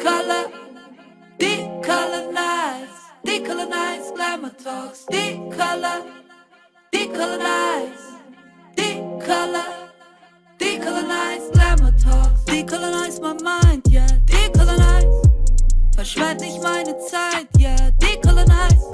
decolor, decolonize, decolonize glamour talks, decolor, decolonize, decolor, decolonize glamour talks, decolonize my mind, yeah, decolonize, verschwend nicht meine Zeit, yeah, decolonize,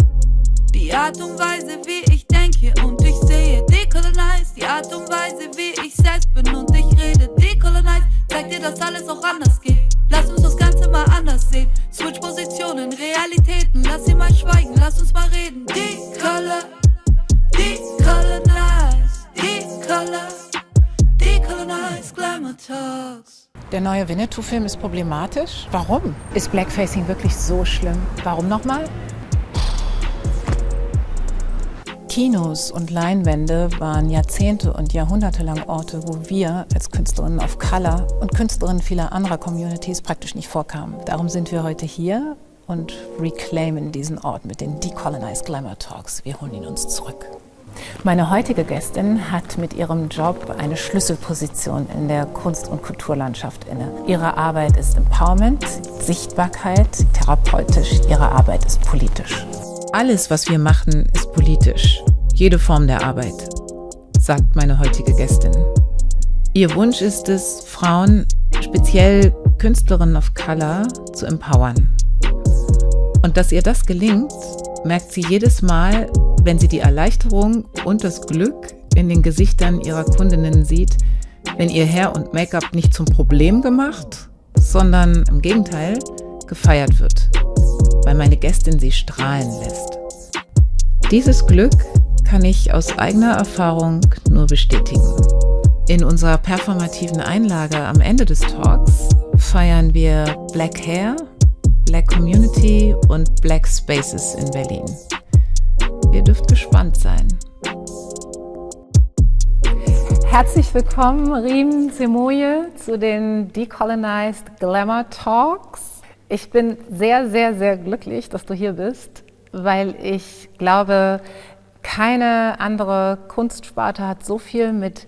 die Art und Weise, wie ich denke und ich sehe, decolonize, die Art und Weise, wie ich selbst bin und ich rede, decolonize, zeig dir, dass alles auch anders geht. Lass uns das Ganze mal anders sehen. Switch Positionen, Realitäten, lass sie mal schweigen, lass uns mal reden. Decolor, decolonize, decolor, decolonize glamour talks. Der neue Winnetou-Film ist problematisch. Warum? Ist Blackfacing wirklich so schlimm? Warum nochmal? Kinos und Leinwände waren Jahrzehnte und Jahrhunderte lang Orte, wo wir als Künstlerinnen of Color und Künstlerinnen vieler anderer Communities praktisch nicht vorkamen. Darum sind wir heute hier und reclaimen diesen Ort mit den Decolonized Glamour Talks. Wir holen ihn uns zurück. Meine heutige Gästin hat mit ihrem Job eine Schlüsselposition in der Kunst- und Kulturlandschaft inne. Ihre Arbeit ist Empowerment, Sichtbarkeit, therapeutisch. Ihre Arbeit ist politisch. Alles, was wir machen, ist politisch. Jede Form der Arbeit, sagt meine heutige Gästin. Ihr Wunsch ist es, Frauen, speziell Künstlerinnen of Color, zu empowern. Und dass ihr das gelingt, merkt sie jedes Mal, wenn sie die Erleichterung und das Glück in den Gesichtern ihrer Kundinnen sieht, wenn ihr Hair und Make-up nicht zum Problem gemacht, sondern im Gegenteil gefeiert wird, weil meine Gästin sie strahlen lässt. Dieses Glück kann ich aus eigener Erfahrung nur bestätigen. In unserer performativen Einlage am Ende des Talks feiern wir Black Hair, Black Community und Black Spaces in Berlin. Ihr dürft gespannt sein. Herzlich willkommen, Riem Semoye, zu den Decolonized Glamour Talks. Ich bin sehr, sehr, sehr glücklich, dass du hier bist, weil ich glaube, keine andere Kunstsparte hat so viel mit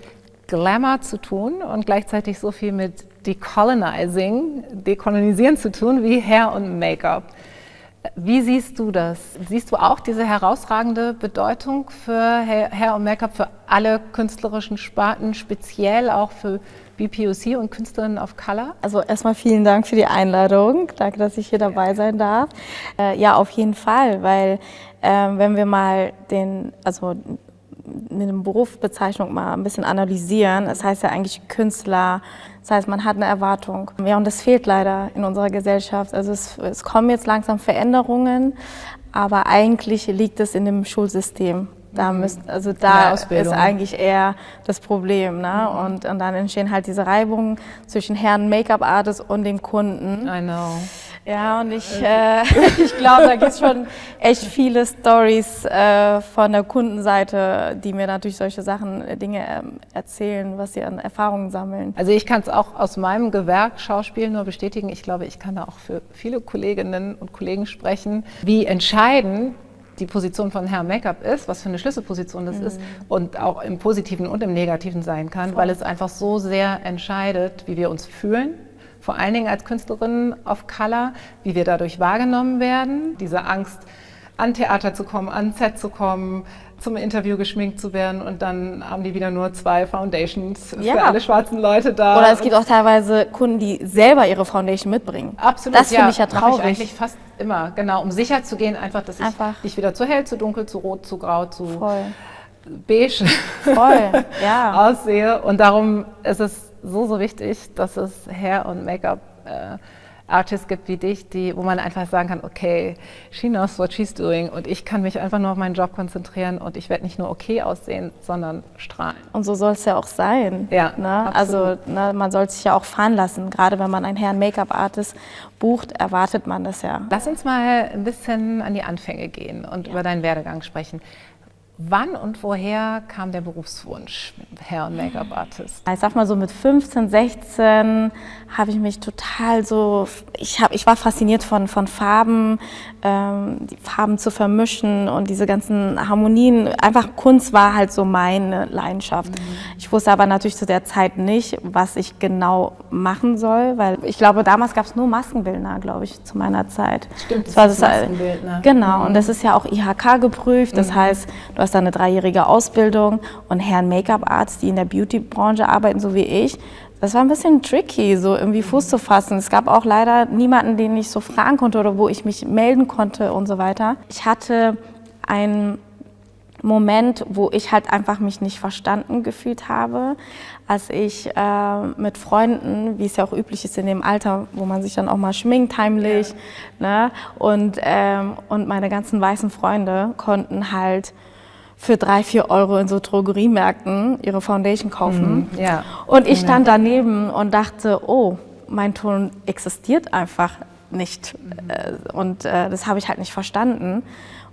Glamour zu tun und gleichzeitig so viel mit Dekolonisieren zu tun wie Hair und Make-up. Wie siehst du das? Siehst du auch diese herausragende Bedeutung für Hair und Make-up für alle künstlerischen Sparten, speziell auch für BPOC und Künstlerinnen of Color? Also erstmal vielen Dank für die Einladung. Danke, dass ich hier dabei sein darf. Ja, auf jeden Fall, weil wenn wir mal mit dem Berufsbezeichnung mal ein bisschen analysieren, das heißt ja eigentlich Künstler, das heißt, man hat eine Erwartung. Ja, und das fehlt leider in unserer Gesellschaft. Also es kommen jetzt langsam Veränderungen, aber eigentlich liegt es in dem Schulsystem. Da ist eigentlich eher das Problem. Ne? Und dann entstehen halt diese Reibungen zwischen Herren Make-up-Artist und dem Kunden. I know. Ja, und ich glaube, da gibt es schon echt viele Stories von der Kundenseite, die mir natürlich solche Dinge erzählen, was sie an Erfahrungen sammeln. Also ich kann es auch aus meinem Gewerk Schauspiel nur bestätigen. Ich glaube, ich kann da auch für viele Kolleginnen und Kollegen sprechen, wie entscheidend die Position von Hair Make-up ist, was für eine Schlüsselposition das ist und auch im Positiven und im Negativen sein kann, weil es einfach so sehr entscheidet, wie wir uns fühlen, vor allen Dingen als Künstlerinnen of Color, wie wir dadurch wahrgenommen werden, diese Angst, an Theater zu kommen, an Set zu kommen, zum Interview geschminkt zu werden und dann haben die wieder nur 2 Foundations für alle schwarzen Leute da. Oder es gibt auch teilweise Kunden, die selber ihre Foundation mitbringen. Absolut, das finde ich ja traurig. Mache ich eigentlich fast immer, genau, um sicher zu gehen, einfach, dass ich nicht wieder zu hell, zu dunkel, zu rot, zu grau, zu beige aussehe. Und darum ist es so wichtig, dass es Hair- und Make-up Artists gibt wie dich, wo man einfach sagen kann, okay, she knows what she's doing und ich kann mich einfach nur auf meinen Job konzentrieren und ich werde nicht nur okay aussehen, sondern strahlen. Und so soll es ja auch sein. Ja, ne? Also man soll sich ja auch fahren lassen. Gerade wenn man einen Herrn Make-up-Artist bucht, erwartet man das ja. Lass uns mal ein bisschen an die Anfänge gehen und über deinen Werdegang sprechen. Wann und woher kam der Berufswunsch, Hair- und Make-up-Artist? Ich sag mal so mit 15, 16 habe ich mich total so, ich war fasziniert von Farben, die Farben zu vermischen und diese ganzen Harmonien. Einfach Kunst war halt so meine Leidenschaft. Ich wusste aber natürlich zu der Zeit nicht, was ich genau machen soll, weil ich glaube, damals gab es nur Maskenbildner, glaube ich, zu meiner Zeit. Stimmt, das war ist Maskenbildner. Genau, und das ist ja auch IHK geprüft, das heißt, du hast da eine 3-jährige Ausbildung und Herren Make-up-Arts, die in der Beauty-Branche arbeiten, so wie ich, das war ein bisschen tricky, so irgendwie Fuß zu fassen. Es gab auch leider niemanden, den ich so fragen konnte oder wo ich mich melden konnte und so weiter. Ich hatte einen Moment, wo ich halt einfach mich nicht verstanden gefühlt habe, als ich mit Freunden, wie es ja auch üblich ist in dem Alter, wo man sich dann auch mal schminkt heimlich, ne? Und meine ganzen weißen Freunde konnten halt für 3, 4 Euro in so Drogeriemärkten ihre Foundation kaufen. Und ich stand daneben und dachte, oh, mein Ton existiert einfach nicht. Und das habe ich halt nicht verstanden.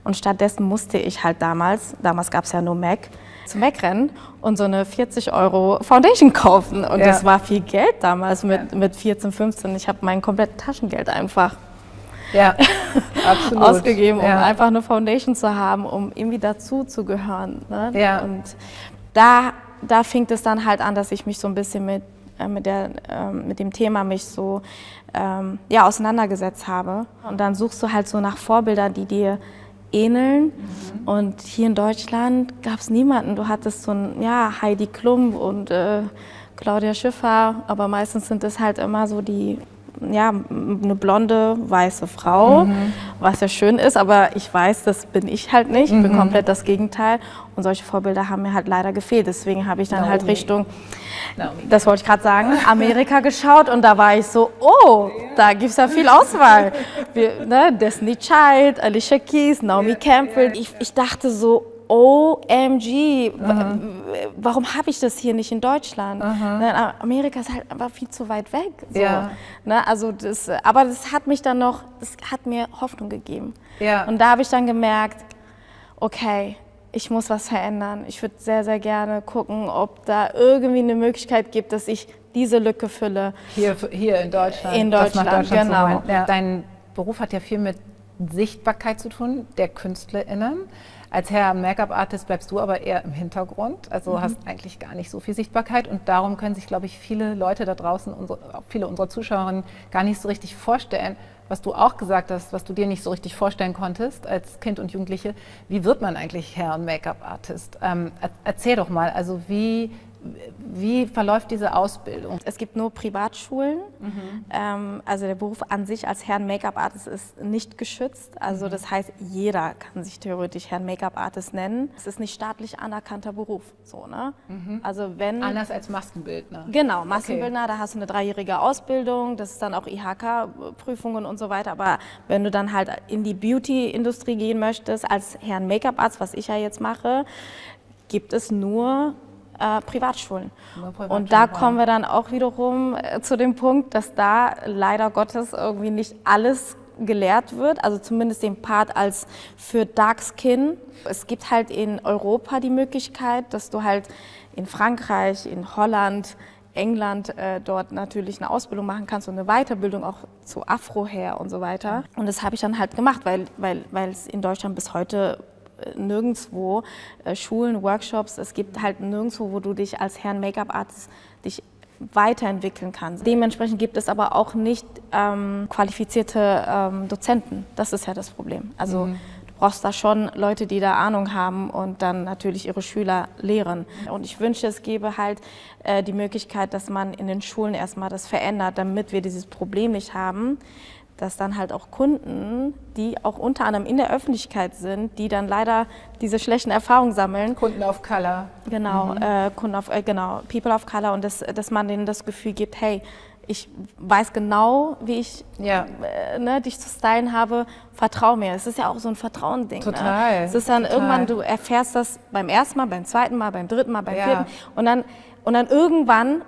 Und stattdessen musste ich halt damals gab es ja nur MAC, zu MAC rennen und so eine 40 Euro Foundation kaufen. Und das war viel Geld damals mit 14, 15. Ich habe mein komplettes Taschengeld einfach absolut. ausgegeben, um einfach eine Foundation zu haben, um irgendwie dazu zu gehören. Ne? Und da fing es dann halt an, dass ich mich so ein bisschen mit dem Thema mich so auseinandergesetzt habe. Und dann suchst du halt so nach Vorbildern, die dir ähneln. Und hier in Deutschland gab es niemanden. Du hattest so ein Heidi Klum und Claudia Schiffer, aber meistens sind es halt immer so eine blonde, weiße Frau, was ja schön ist, aber ich weiß, das bin ich halt nicht, ich bin komplett das Gegenteil und solche Vorbilder haben mir halt leider gefehlt, deswegen habe ich dann halt Richtung, das wollte ich gerade sagen, Amerika geschaut und da war ich so, oh, da gibt es ja viel Auswahl. Destiny Child, Alicia Keys, Naomi Campbell, ich dachte so, OMG, warum habe ich das hier nicht in Deutschland? Amerika ist halt einfach viel zu weit weg. So. Also aber das hat mir Hoffnung gegeben. Und da habe ich dann gemerkt, okay, ich muss was verändern. Ich würde sehr, sehr gerne gucken, ob da irgendwie eine Möglichkeit gibt, dass ich diese Lücke fülle. Hier in Deutschland. In Deutschland, genau. Dein Beruf hat ja viel mit Sichtbarkeit zu tun, der KünstlerInnen. Als Hair- und Make-up-Artist bleibst du aber eher im Hintergrund, also hast eigentlich gar nicht so viel Sichtbarkeit und darum können sich, glaube ich, viele Leute da draußen, auch viele unserer Zuschauerinnen, gar nicht so richtig vorstellen, was du auch gesagt hast, was du dir nicht so richtig vorstellen konntest als Kind und Jugendliche. Wie wird man eigentlich Hair- und Make-up-Artist? Erzähl doch mal, also wie verläuft diese Ausbildung? Es gibt nur Privatschulen. Also der Beruf an sich als Herren-Make-up-Artist ist nicht geschützt. Also das heißt, jeder kann sich theoretisch Herren-Make-up-Artist nennen. Es ist nicht staatlich anerkannter Beruf. So, ne? Also Anders als Maskenbildner. Genau, Maskenbildner, da hast du eine 3-jährige Ausbildung, das ist dann auch IHK-Prüfungen und so weiter. Aber wenn du dann halt in die Beauty-Industrie gehen möchtest, als Herren-Make-up-Arzt, was ich ja jetzt mache, gibt es nur Privatschulen. Und da kommen wir dann auch wiederum zu dem Punkt, dass da leider Gottes irgendwie nicht alles gelehrt wird, also zumindest den Part als für Dark Skin. Es gibt halt in Europa die Möglichkeit, dass du halt in Frankreich, in Holland, England dort natürlich eine Ausbildung machen kannst und eine Weiterbildung auch zu Afro-Hair und so weiter. Und das habe ich dann halt gemacht, weil es in Deutschland bis heute nirgendwo Schulen, Workshops, es gibt halt nirgendwo, wo du dich als Herren-Make-up-Artist dich weiterentwickeln kannst. Dementsprechend gibt es aber auch nicht qualifizierte Dozenten. Das ist ja das Problem. Also du brauchst da schon Leute, die da Ahnung haben und dann natürlich ihre Schüler lehren. Und ich wünsche, es gäbe halt die Möglichkeit, dass man in den Schulen erstmal das verändert, damit wir dieses Problem nicht haben, dass dann halt auch Kunden, die auch unter anderem in der Öffentlichkeit sind, die dann leider diese schlechten Erfahrungen sammeln. Kunden of Color. Genau, People of Color und dass man denen das Gefühl gibt, hey, ich weiß genau, wie ich dich zu stylen habe, vertrau mir. Es ist ja auch so ein Vertrauending. Total. Ne? Es ist dann irgendwann, du erfährst das beim ersten Mal, beim zweiten Mal, beim dritten Mal, beim vierten und dann irgendwann.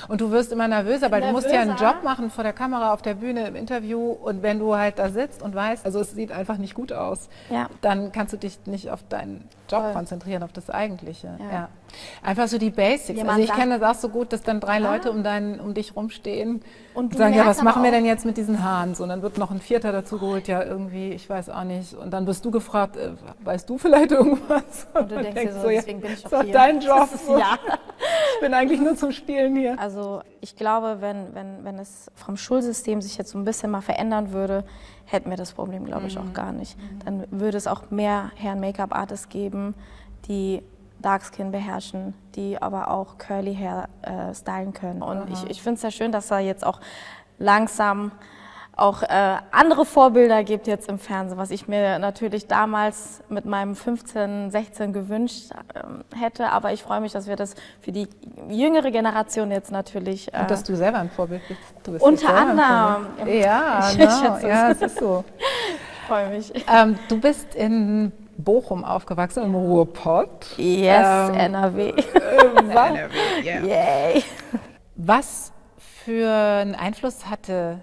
Und du wirst immer nervöser, weil du musst ja einen Job machen vor der Kamera, auf der Bühne, im Interview und wenn du halt da sitzt und weißt, also es sieht einfach nicht gut aus, dann kannst du dich nicht auf dein Job Voll. konzentrieren, auf das Eigentliche. Ja. Ja. Einfach so die Basics. Ja, Also ich man kenne das auch so gut, dass dann 3 Ja. Leute um dich rumstehen Und und du sagen, ja, merkst was machen wir aber denn jetzt mit diesen Haaren? So, und dann wird noch ein 4. dazugeholt, ja irgendwie, ich weiß auch nicht. Und dann wirst du gefragt, weißt du vielleicht irgendwas? Und du man denkst dir so, ja, deswegen bin ich das doch ist hier. dein Job. Das ist, ja. Ich bin eigentlich nur zum Spielen hier. Also ich glaube, wenn es vom Schulsystem sich jetzt so ein bisschen mal verändern würde, hätten wir das Problem, glaube ich, auch gar nicht. Dann würde es auch mehr Herren-Make-up-Artists geben, die Darkskin beherrschen, die aber auch Curly Hair stylen können. Und ich finde es ja schön, dass da jetzt auch langsam auch andere Vorbilder gibt jetzt im Fernsehen, was ich mir natürlich damals mit meinem 15, 16 gewünscht hätte. Aber ich freue mich, dass wir das für die jüngere Generation jetzt natürlich... Und dass du selber ein Vorbild bist. Du bist Unter ja selber ein anderem. Vorbild. Ja, Ich genau. schätze es. Ja, es ist so. Ich freue mich. Du bist in Bochum aufgewachsen, im Ruhrpott. Yes, NRW. Yay. Was für einen Einfluss hatte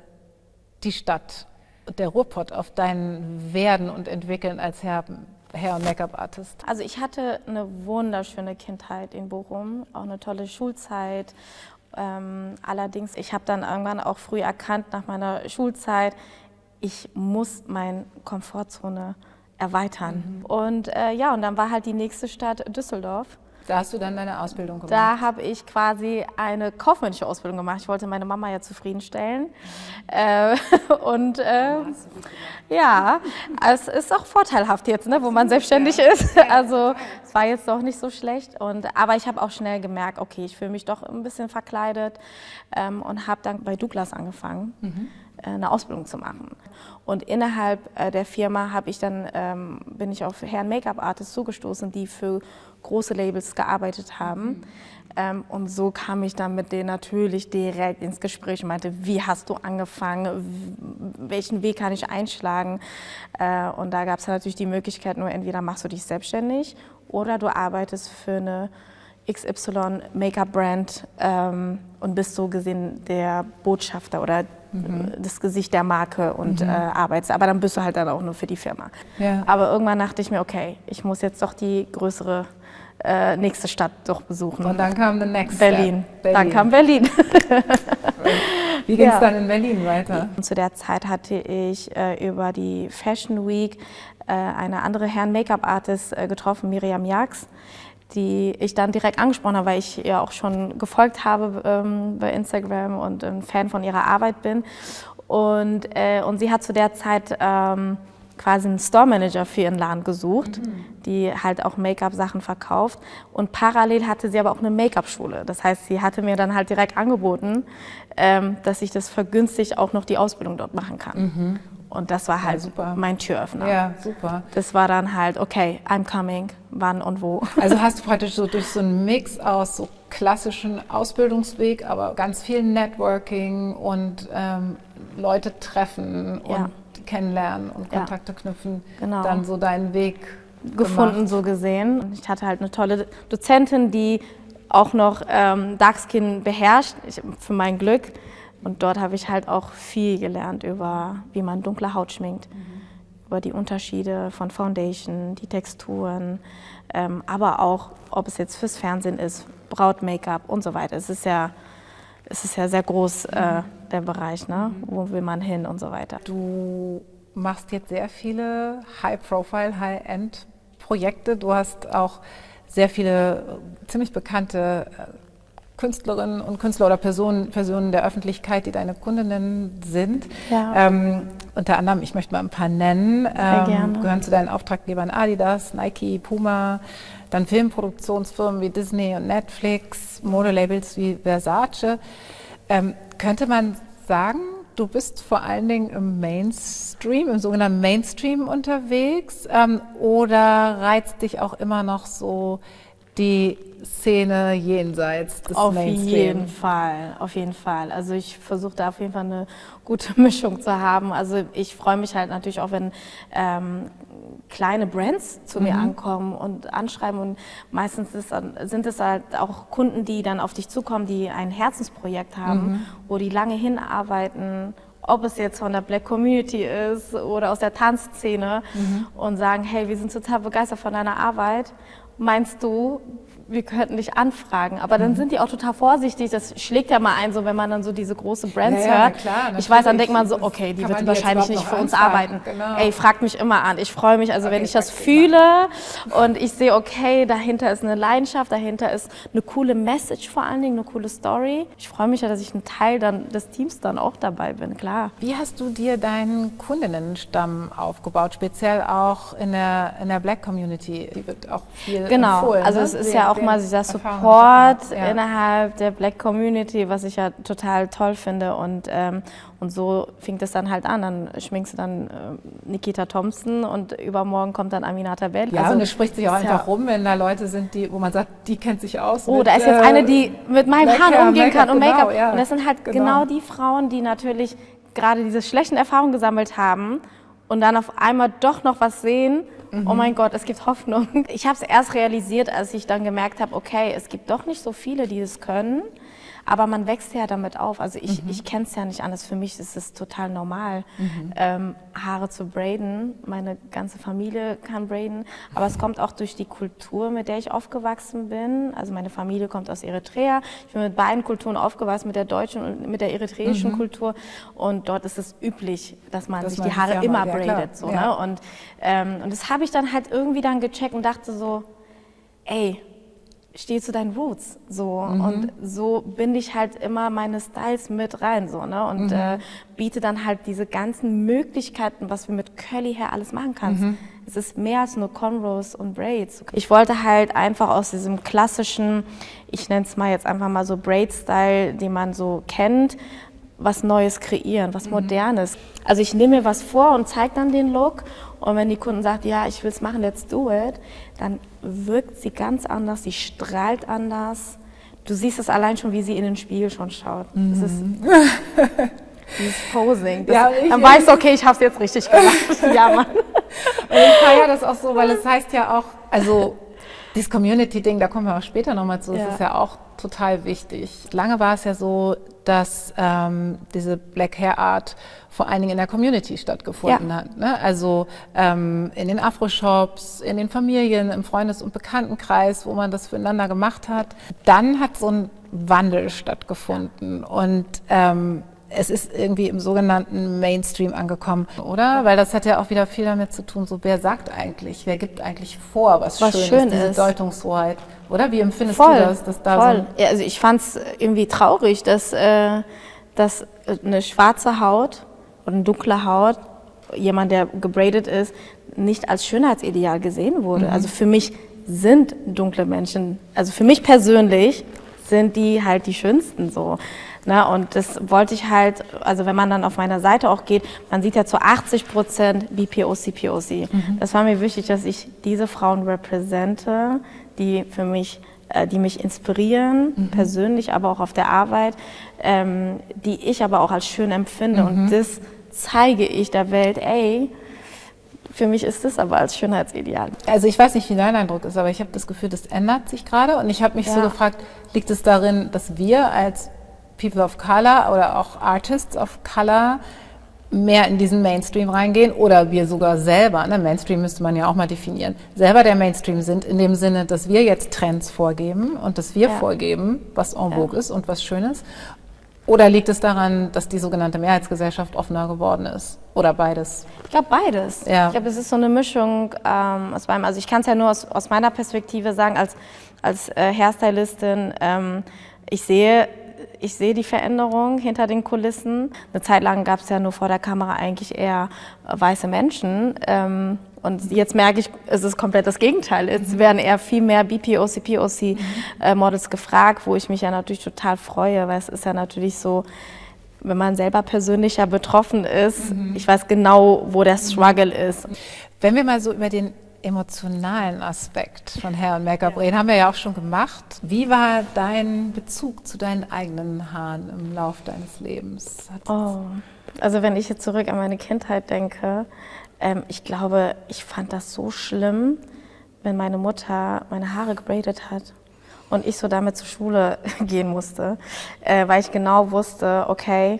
die Stadt, der Ruhrpott, auf dein Werden und Entwickeln als Hair- und Make-up-Artist? Also ich hatte eine wunderschöne Kindheit in Bochum, auch eine tolle Schulzeit. Allerdings, ich habe dann irgendwann auch früh erkannt nach meiner Schulzeit, ich muss meine Komfortzone erweitern. Und ja, und dann war halt die nächste Stadt Düsseldorf. Da hast du dann deine Ausbildung gemacht? Da habe ich quasi eine kaufmännische Ausbildung gemacht. Ich wollte meine Mama ja zufriedenstellen. Und ja, es ist auch vorteilhaft jetzt, ne, wo man selbstständig ist. Also es war jetzt doch nicht so schlecht. Aber ich habe auch schnell gemerkt, okay, ich fühle mich doch ein bisschen verkleidet und habe dann bei Douglas angefangen, eine Ausbildung zu machen. Und innerhalb der Firma bin ich auf Herren Make-up-Artists zugestoßen, die für große Labels gearbeitet haben. Und so kam ich dann mit denen natürlich direkt ins Gespräch und meinte, wie hast du angefangen, welchen Weg kann ich einschlagen? Und da gab es natürlich die Möglichkeit, nur entweder machst du dich selbstständig oder du arbeitest für eine XY Make-up-Brand und bist so gesehen der Botschafter oder das Gesicht der Marke und arbeitest. Aber dann bist du halt dann auch nur für die Firma. Ja. Aber irgendwann dachte ich mir, okay, ich muss jetzt doch die größere nächste Stadt doch besuchen. Und dann kam the next Berlin. Step. Dann kam Berlin. Wie ging es Ja. dann in Berlin weiter? Und zu der Zeit hatte ich über die Fashion Week eine andere Herren-Make-up-Artist getroffen, Miriam Jax, die ich dann direkt angesprochen habe, weil ich ihr auch schon gefolgt habe bei Instagram und ein Fan von ihrer Arbeit bin. Und sie hat zu der Zeit quasi einen Store-Manager für ihren Laden gesucht, die halt auch Make-up-Sachen verkauft. Und parallel hatte sie aber auch eine Make-up-Schule. Das heißt, sie hatte mir dann halt direkt angeboten, dass ich das vergünstigt auch noch die Ausbildung dort machen kann. Und das war halt super. mein Türöffner. Ja, super. Das war dann halt, okay, I'm coming, wann und wo. Also hast du praktisch so durch so einen Mix aus so klassischen Ausbildungsweg, aber ganz viel Networking und Leute treffen und Ja. kennenlernen und Ja. Kontakte knüpfen, Genau. dann so deinen Weg gefunden, gemacht. so gesehen. Und ich hatte halt eine tolle Dozentin, die auch noch Darkskin beherrscht, für mein Glück. Und dort habe ich halt auch viel gelernt über, wie man dunkle Haut schminkt, über die Unterschiede von Foundation, die Texturen, aber auch, ob es jetzt fürs Fernsehen ist, Braut-Make-up und so weiter. Es ist ja sehr groß, der Bereich, ne? Wo will man hin und so weiter. Du machst jetzt sehr viele High-Profile, High-End-Projekte. Du hast auch sehr viele ziemlich bekannte Künstlerinnen und Künstler oder Personen der Öffentlichkeit, die deine Kundinnen sind. Ja. Unter anderem, ich möchte mal ein paar nennen, gerne. gehören zu deinen Auftraggebern Adidas, Nike, Puma, dann Filmproduktionsfirmen wie Disney und Netflix, Modelabels wie Versace. Könnte man sagen, du bist vor allen Dingen im sogenannten Mainstream unterwegs, oder reizt dich auch immer noch so die Szene jenseits des Mainstream? Auf jeden Fall. Also ich versuche da auf jeden Fall eine gute Mischung zu haben. Also ich freue mich halt natürlich auch, wenn kleine Brands zu mir ankommen und anschreiben, und meistens sind es halt auch Kunden, die dann auf dich zukommen, die ein Herzensprojekt haben, wo die lange hinarbeiten ob es jetzt von der Black Community ist oder aus der Tanzszene und sagen, hey, wir sind total begeistert von deiner Arbeit. Meinst du, wir könnten dich anfragen? Aber dann sind die auch total vorsichtig. Das schlägt ja mal ein, so wenn man dann so diese große Brands hört. Klar, ich weiß, dann denkt man so, okay, die wird wahrscheinlich nicht für uns arbeiten. Genau. Ey, fragt mich immer an. Ich freue mich, also wenn ich das fühle und ich sehe, okay, dahinter ist eine Leidenschaft, dahinter ist eine coole Message vor allen Dingen, eine coole Story. Ich freue mich ja, dass ich ein Teil dann des Teams dann auch dabei bin, klar. Wie hast du dir deinen Kundinnenstamm aufgebaut, speziell auch in der Black Community? Die wird auch viel empfohlen, also ne? es ist ja auch mal dieser Erfahrung Support ja. innerhalb der Black Community, was ich ja total toll finde und so fing das dann halt an. Dann schminkst du dann Nikita Thompson und übermorgen kommt dann Aminata Belli. Ja, also, und es spricht sich auch einfach rum, wenn da Leute sind, wo man sagt, die kennt sich aus. Oh, da ist jetzt eine, die mit meinen Haaren umgehen kann und Make-up. Make-up. Ja. Und das sind halt genau die Frauen, die natürlich gerade diese schlechten Erfahrungen gesammelt haben und dann auf einmal doch noch was sehen. Oh mein Gott, es gibt Hoffnung. Ich habe es erst realisiert, als ich dann gemerkt habe, okay, es gibt doch nicht so viele, die es können, aber man wächst ja damit auf. Also ich kenne es ja nicht anders. Für mich ist es total normal, Haare zu braiden. Meine ganze Familie kann braiden, aber es kommt auch durch die Kultur, mit der ich aufgewachsen bin. Also meine Familie kommt aus Eritrea. Ich bin mit beiden Kulturen aufgewachsen, mit der deutschen und mit der eritreischen Kultur. Und dort ist es üblich, dass man sich die Haare immer braidet. So, ne? Und das habe ich dann halt irgendwie dann gecheckt und dachte so, ey, steh zu deinen Roots, so. Und so binde ich halt immer meine Styles mit rein, so, ne, und biete dann halt diese ganzen Möglichkeiten, was wir mit Curly Hair alles machen kannst. Es ist mehr als nur Cornrows und Braids. Ich wollte halt einfach aus diesem klassischen, ich nenne es mal jetzt einfach mal so Braid-Style, den man so kennt, was Neues kreieren, was Modernes. Also ich nehme mir was vor und zeige dann den Look und wenn die Kunden sagt, ja, ich will es machen, let's do it, dann wirkt sie ganz anders, sie strahlt anders. Du siehst es allein schon, wie sie in den Spiegel schon schaut. Das ist dieses Posing. Das, dann weißt du, okay, ich habe es jetzt richtig gemacht. Ja, Mann. Und ich feiere das auch so, weil es heißt ja auch, also dieses Community-Ding, da kommen wir auch später nochmal zu, das ist ja auch total wichtig. Lange war es ja so, dass diese Black Hair Art vor allen Dingen in der Community stattgefunden hat. Ne? Also in den Afro-Shops, in den Familien, im Freundes- und Bekanntenkreis, wo man das füreinander gemacht hat. Dann hat so ein Wandel stattgefunden und es ist irgendwie im sogenannten Mainstream angekommen, oder? Weil das hat ja auch wieder viel damit zu tun, so wer sagt eigentlich, wer gibt eigentlich vor, was schön ist, diese Deutungshoheit, oder? Wie empfindest du das? Dass da voll. Ja, also ich fand es irgendwie traurig, dass eine schwarze Haut oder eine dunkle Haut, jemand, der gebraidet ist, nicht als Schönheitsideal gesehen wurde. Also für mich sind dunkle Menschen, also für mich persönlich sind die halt die schönsten so. Na, und das wollte ich halt, also wenn man dann auf meiner Seite auch geht, man sieht ja zu 80% BPOC, POC. Das war mir wichtig, dass ich diese Frauen repräsente, die für mich, die mich inspirieren, persönlich, aber auch auf der Arbeit, die ich aber auch als schön empfinde. Und das zeige ich der Welt, ey, für mich ist das aber als Schönheitsideal. Also ich weiß nicht, wie dein Eindruck ist, aber ich habe das Gefühl, das ändert sich gerade. Und ich habe mich so gefragt, liegt es darin, dass wir als People of Color oder auch Artists of Color mehr in diesen Mainstream reingehen oder wir sogar selber, ne, Mainstream müsste man ja auch mal definieren, selber der Mainstream sind in dem Sinne, dass wir jetzt Trends vorgeben und dass wir vorgeben, was en vogue ist und was schön ist? Oder liegt es daran, dass die sogenannte Mehrheitsgesellschaft offener geworden ist? Oder beides? Ich glaube beides. Ja. Ich glaube, es ist so eine Mischung aus beidem. Also ich kann es ja nur aus meiner Perspektive sagen, als Hairstylistin, ich sehe die Veränderung hinter den Kulissen. Eine Zeit lang gab es ja nur vor der Kamera eigentlich eher weiße Menschen. Und jetzt merke ich, es ist komplett das Gegenteil. Jetzt werden eher viel mehr BPOC, POC Models gefragt, wo ich mich ja natürlich total freue, weil es ist ja natürlich so, wenn man selber persönlich ja betroffen ist, ich weiß genau, wo der Struggle ist. Wenn wir mal so über den emotionalen Aspekt von Hair und Make-up reden, haben wir ja auch schon gemacht. Wie war dein Bezug zu deinen eigenen Haaren im Lauf deines Lebens? Also wenn ich jetzt zurück an meine Kindheit denke, ich glaube, ich fand das so schlimm, wenn meine Mutter meine Haare gebraidet hat und ich so damit zur Schule gehen musste, weil ich genau wusste, okay,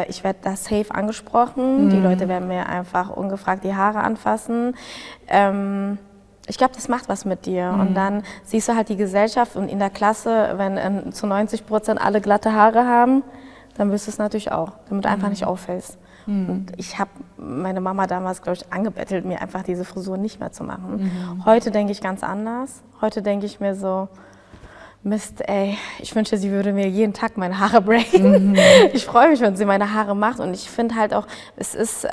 Ich werde da safe angesprochen. Die Leute werden mir einfach ungefragt die Haare anfassen. Ich glaube, das macht was mit dir. Und dann siehst du halt die Gesellschaft und in der Klasse, wenn zu 90% alle glatte Haare haben, dann wirst du es natürlich auch, damit du einfach nicht auffällst. Und ich habe meine Mama damals, glaube ich, angebettelt, mir einfach diese Frisur nicht mehr zu machen. Heute denke ich ganz anders. Heute denke ich mir so, Mist, ey, ich wünsche, sie würde mir jeden Tag meine Haare braiden. Ich freue mich, wenn sie meine Haare macht. Und ich finde halt auch, es ist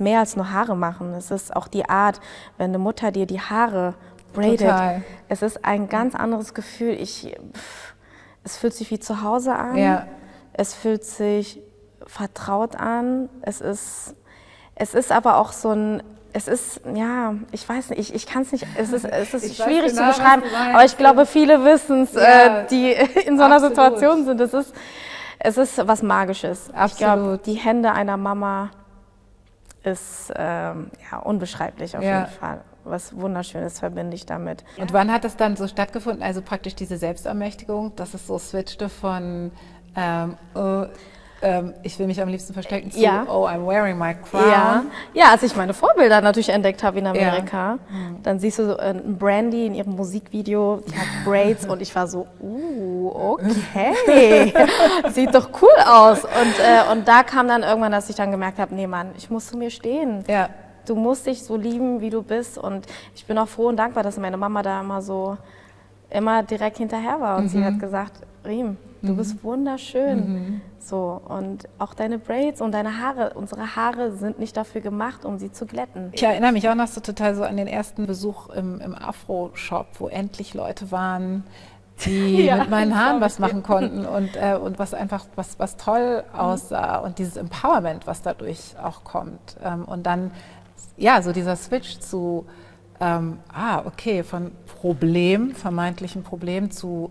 mehr als nur Haare machen. Es ist auch die Art, wenn eine Mutter dir die Haare braidet. Total. Es ist ein ganz anderes Gefühl. Es fühlt sich wie zu Hause an. Ja. Es fühlt sich vertraut an. Es ist aber auch so ein, ja, ich weiß nicht, ich kann es nicht, es ist schwierig genau, zu beschreiben, was du meinst. aber ich glaube, viele wissen es, Ja, die in so einer absolut. Situation sind. Es ist was Magisches. Ich Absolut. glaube, die Hände einer Mama ist ja, unbeschreiblich auf jeden Fall. Was Wunderschönes verbinde ich damit. Und wann hat es dann so stattgefunden, also praktisch diese Selbstermächtigung, dass es so switchte von ich will mich am liebsten verstecken zu oh, I'm wearing my crown. Ja, als ich meine Vorbilder natürlich entdeckt habe in Amerika, dann siehst du so Brandy in ihrem Musikvideo, die hat Braids und ich war so, okay, sieht doch cool aus. Und da kam dann irgendwann, dass ich dann gemerkt habe, nee Mann, ich muss zu mir stehen. Ja. Du musst dich so lieben, wie du bist. Und ich bin auch froh und dankbar, dass meine Mama da immer direkt hinterher war. Und sie hat gesagt, Riem, du bist wunderschön. So, und auch deine Braids und deine Haare, unsere Haare sind nicht dafür gemacht, um sie zu glätten. Ich erinnere mich auch noch so total so an den ersten Besuch im Afro-Shop, wo endlich Leute waren, die mit meinen Haaren was machen konnten und was einfach was toll aussah und dieses Empowerment, was dadurch auch kommt. Und dann, ja, so dieser Switch zu, okay, von vermeintlichen Problem zu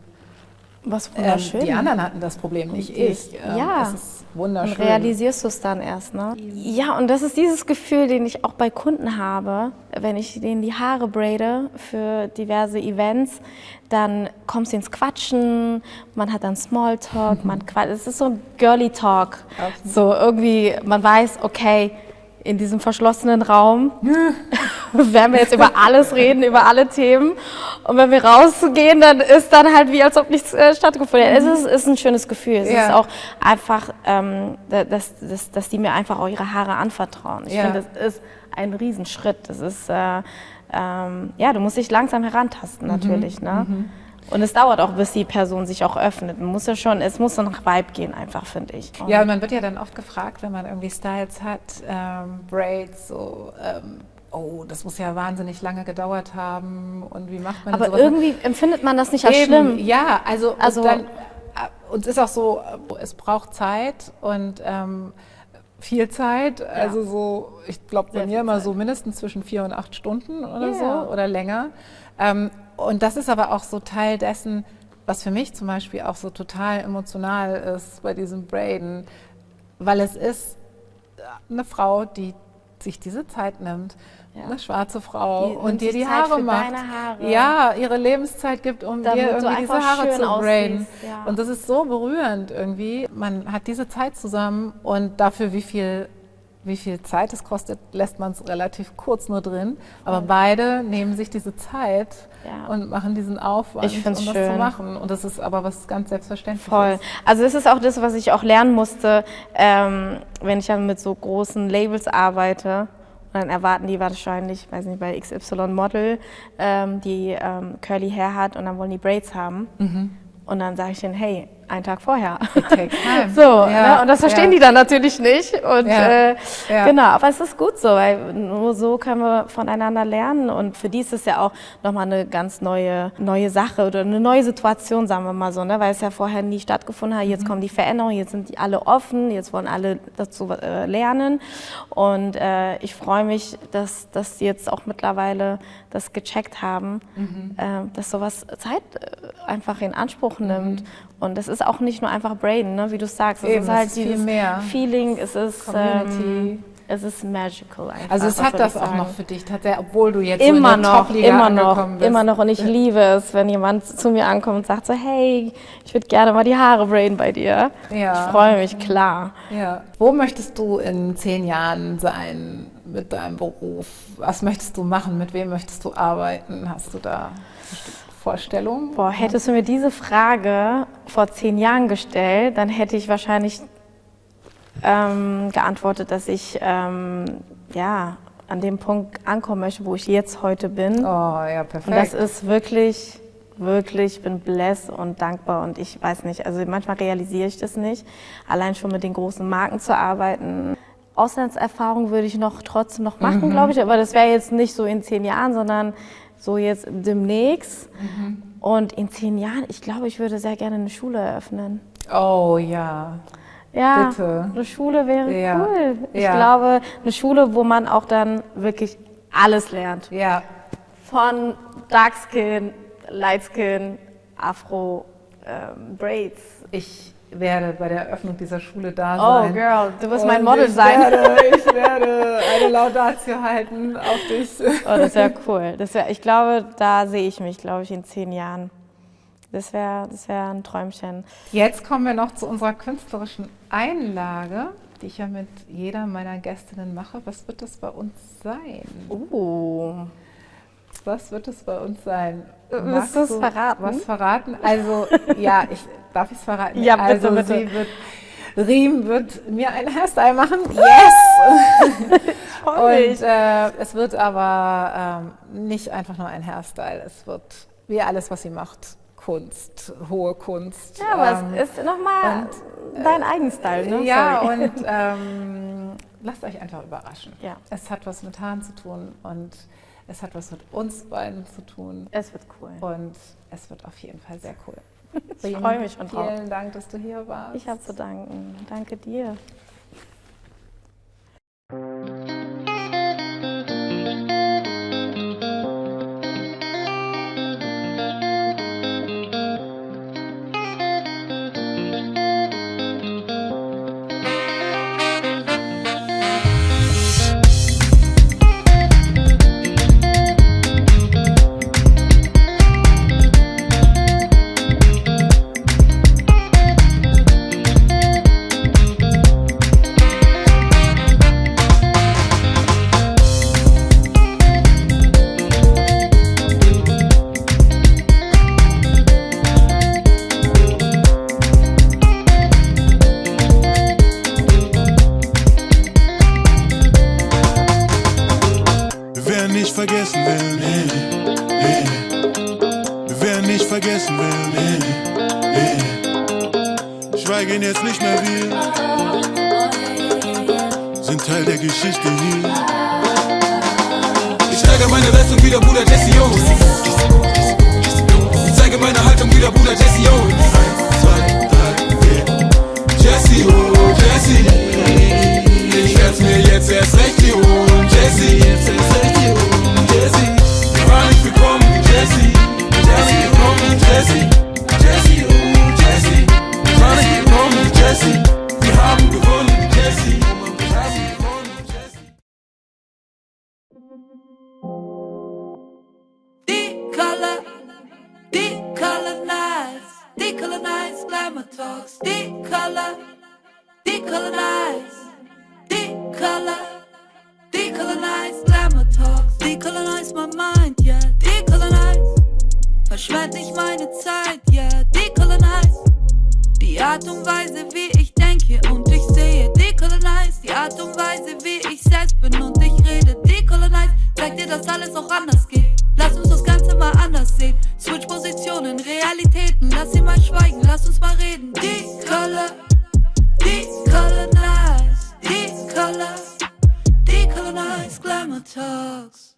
was wunderschön. die anderen hatten das Problem, nicht ich. Ja. Es ist wunderschön. Und realisierst du es dann erst, ne? Ja, und das ist dieses Gefühl, den ich auch bei Kunden habe, wenn ich denen die Haare braide für diverse Events, dann kommst du ins Quatschen, man hat dann Smalltalk, es ist so ein Girly Talk. So irgendwie, man weiß, okay, in diesem verschlossenen Raum werden wir jetzt über alles reden, über alle Themen. Und wenn wir rausgehen, dann ist dann halt wie, als ob nichts stattgefunden hätte. Es ist ein schönes Gefühl. Es ist auch einfach, dass die mir einfach auch ihre Haare anvertrauen. Ich finde, das ist ein Riesenschritt. Das ist, du musst dich langsam herantasten natürlich. Ne? Und es dauert auch, bis die Person sich auch öffnet. Es muss so nach Vibe gehen einfach, finde ich. Ja, und man wird ja dann oft gefragt, wenn man irgendwie Styles hat, Braids, so, das muss ja wahnsinnig lange gedauert haben und wie macht man das? Aber irgendwie empfindet man das nicht als schlimm. Ja, also und es ist auch so, es braucht Zeit und viel Zeit, also so, ich glaube bei mir immer so mindestens zwischen 4 und 8 Stunden oder so oder länger. Und das ist aber auch so Teil dessen, was für mich zum Beispiel auch so total emotional ist bei diesem Braiden, weil es ist eine Frau, die sich diese Zeit nimmt, eine schwarze Frau und dir die Haare macht. Deine Haare. Ja, ihre Lebenszeit gibt, um dir irgendwie diese Haare zu braiden. Ja. Und das ist so berührend irgendwie. Man hat diese Zeit zusammen und dafür, wie viel Zeit es kostet, lässt man es relativ kurz nur drin. Aber beide nehmen sich diese Zeit und machen diesen Aufwand, um das zu machen. Und das ist aber was ganz Selbstverständliches. Voll. Also das ist auch das, was ich auch lernen musste, wenn ich dann mit so großen Labels arbeite. Und dann erwarten die wahrscheinlich, weiß nicht, bei XY Model, die Curly Hair hat und dann wollen die Braids haben. Und dann sage ich denen, hey, einen Tag vorher. It takes time. So, ne? Und das verstehen die dann natürlich nicht. Und genau, aber es ist gut so, weil nur so können wir voneinander lernen. Und für die ist es ja auch nochmal eine ganz neue Sache oder eine neue Situation, sagen wir mal so, ne? Weil es ja vorher nie stattgefunden hat. Jetzt kommen die Veränderungen, jetzt sind die alle offen, jetzt wollen alle dazu lernen. Und ich freue mich, dass die jetzt auch mittlerweile das gecheckt haben, dass sowas Zeit einfach in Anspruch nimmt. Und es ist auch nicht nur einfach Braiden, ne, wie du sagst. Es ist halt viel dieses mehr. Feeling, es ist Community. Es ist magical einfach. Also es was hat soll das ich auch sagen. noch für dich, obwohl du jetzt Immer so in der noch, Top-Liga angekommen bist. immer noch. Und ich liebe es, wenn jemand zu mir ankommt und sagt so, hey, ich würde gerne mal die Haare braiden bei dir. Ja. Ich freue mich, klar. Ja. Wo möchtest du in 10 Jahren sein mit deinem Beruf? Was möchtest du machen? Mit wem möchtest du arbeiten? Hast du da Vorstellungen? Boah, hättest du mir diese Frage vor 10 Jahren gestellt, dann hätte ich wahrscheinlich geantwortet, dass ich ja, an dem Punkt ankommen möchte, wo ich jetzt heute bin. Oh ja, perfekt. Und das ist wirklich, ich bin blessed und dankbar und ich weiß nicht, also manchmal realisiere ich das nicht, allein schon mit den großen Marken zu arbeiten. Auslandserfahrung würde ich trotzdem noch machen, glaube ich, aber das wäre jetzt nicht so in 10 Jahren, sondern so jetzt demnächst. Und in 10 Jahren, ich glaube, ich würde sehr gerne eine Schule eröffnen. Oh ja. Ja, Bitte. eine Schule wäre cool. Ich Ja. glaube, eine Schule, wo man auch dann wirklich alles lernt. Ja. Von Dark Skin, Light Skin, Afro, Braids. Ich werde bei der Eröffnung dieser Schule da Oh sein. Girl, du wirst Und mein Model ich sein. Ich werde eine Laudatio halten auf dich. Oh, das wäre cool. Ich glaube, da sehe ich mich, in 10 Jahren. Das wäre ein Träumchen. Jetzt kommen wir noch zu unserer künstlerischen Einlage, die ich ja mit jeder meiner Gästinnen mache. Was wird das bei uns sein? Was wird es bei uns sein? Willst du es verraten? Was verraten? Also, ja, darf ich es verraten? Ja, bitte, also, bitte. Riem wird mir einen Hairstyle machen. Yes! Und es wird aber nicht einfach nur ein Hairstyle. Es wird, wie alles, was sie macht, Kunst, hohe Kunst. Ja, aber es ist nochmal dein Eigenstyle, ne? Ja, Sorry. und lasst euch einfach überraschen. Ja. Es hat was mit Haaren zu tun und es hat was mit uns beiden zu tun. Es wird cool. Und es wird auf jeden Fall sehr cool. Ich freue mich schon drauf. Vielen Dank, dass du hier warst. Ich habe zu danken. Danke dir. Wer nicht vergessen will, wer nicht vergessen will, schweigen jetzt nicht mehr wir, sind Teil der Geschichte hier. Ich steigere meine Leistung wie der Bruder Jesse Owens. Ich zeige meine Haltung wie der Bruder Jesse Owens. 1, 2, 3, 4. Jesse, oh Jesse. Ich werd's mir jetzt erst recht hier holen. Jesse, jetzt erst recht hier holen. Jesse, wahrlich willkommen, Jesse. Jesse, willkommen, Jesse. Jesse, oh Jesse. Wahrlich willkommen, Jesse. Wir haben gewonnen, Jesse. Wir haben gewonnen, Jesse. Decolonize, decolonize glamour talks. Decolonize, decolonize glamour talks. Decolonize my mind, yeah. Decolonize, verschwend nicht meine Zeit, yeah. Decolonize, die Art und Weise, wie ich denke und ich sehe. Decolonize, die Art und Weise, wie ich selbst bin und ich rede. Decolonize, zeig dir, dass alles auch anders geht. Lass uns das Ganze mal anders sehen. Switch Positionen, Realitäten, lass sie mal schweigen, lass uns mal reden. Decolonize, decolonize glamour talks.